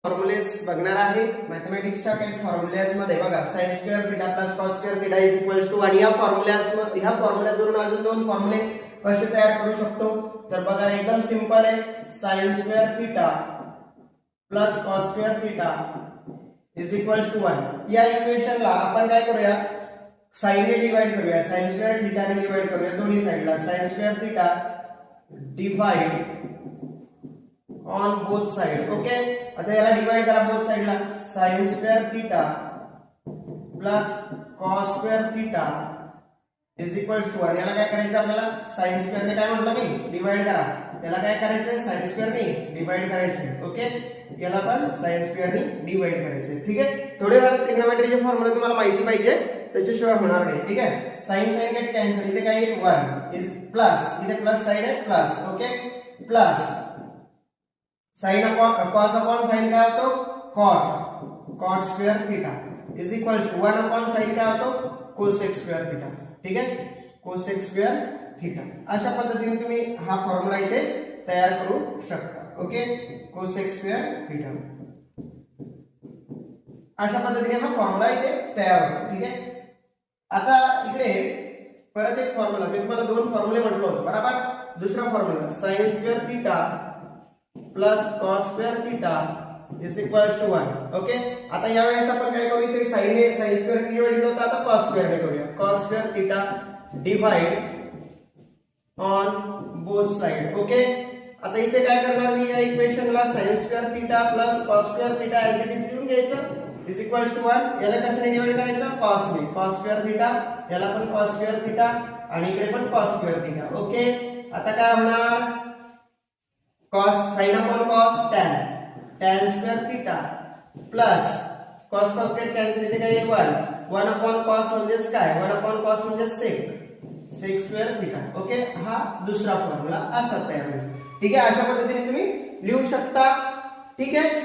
फॉर्म्युलेस बघणार आहे मॅथमॅटिक्सच्या काही फॉर्म्युलेज मध्ये बघा sin square theta plus cos square theta is equals to आणि ह्या फॉर्म्युल्याजवरून अजून दोन फॉर्म्युले कसे तयार करू शकतो तर बघा एकदम सिंपल आहे sin square theta plus cos square theta is equals to 1 या इक्वेशनला आपण काय करूया sin ने डिवाइड करूया sin स्क्वेअर थीटा ने डिवाइड करूया दोन्ही साइडला sin square theta divide on both side okay आता याला डिवाइड करा बोथ साइडला sin square theta plus cos square theta is equals to 1 याला काय करायचं आपल्याला sin स्क्वेअर ने काय म्हटलं मी डिवाइड करा याला काय करायचंय sin स्क्वेअर ने डिवाइड करायचंय ओके याला पण sin स्क्वेअर ने डिवाइड करायचंय ठीक आहे थोडेफार ट्रिग्नोमेट्रीचे फॉर्म्युला तुम्हाला माहिती पाहिजे त्याच्याशिवाय होणार नाही ठीक आहे sin गेट कॅन्सल इथे काय येईल 1 इज प्लस इथे प्लस साइड आहे plus okay plus sin upon cos upon sin काय होतो cot square theta is equals to 1 upon sin काय होतो cosec स्क्वेअर थीटा ठीक आहे cosec स्क्वेअर थीटा अशा पद्धतीने तुम्ही हा फॉर्म्युला इथे तयार करू शकता ओके cosec स्क्वेअर थीटा अशा पद्धतीने हा फॉर्म्युला इथे तयार होतो ठीक आहे आता इकडे परत एक फॉर्म्युला मी तुम्हाला दोन फॉर्म्युले म्हटलो होतो बरोबर दुसरा formula sin square theta plus cos square theta is equals to 1 okay आता या वेळेस आपण काय करू इथे sin स्क्वेअर ने डिवाइड केलं आता cos स्क्वेअर ने करूया cos square theta divide on both side okay आता इथे काय करणार मी या इक्वेशनला sin square theta plus cos square theta as it is लिहून घ्यायचं इज इक्वल्स टू 1 याला कशाने डिवाइड करायचं cos ने cos स्क्वेअर थीटा याला पण cos स्क्वेअर थीटा आणि इकडे पण cos स्क्वेअर थीटा ओके आता काय होणार cos sin upon cos tan square theta plus cos get cancel इथे काय येईल 1 upon cos म्हणजेच काय 1 upon cos म्हणजे sec स्क्वेअर थीटा ओके हा दुसरा फॉर्म्युला असा तयार होईल ठीक आहे अशा पद्धतीने तुम्ही लिहू शकता ठीक आहे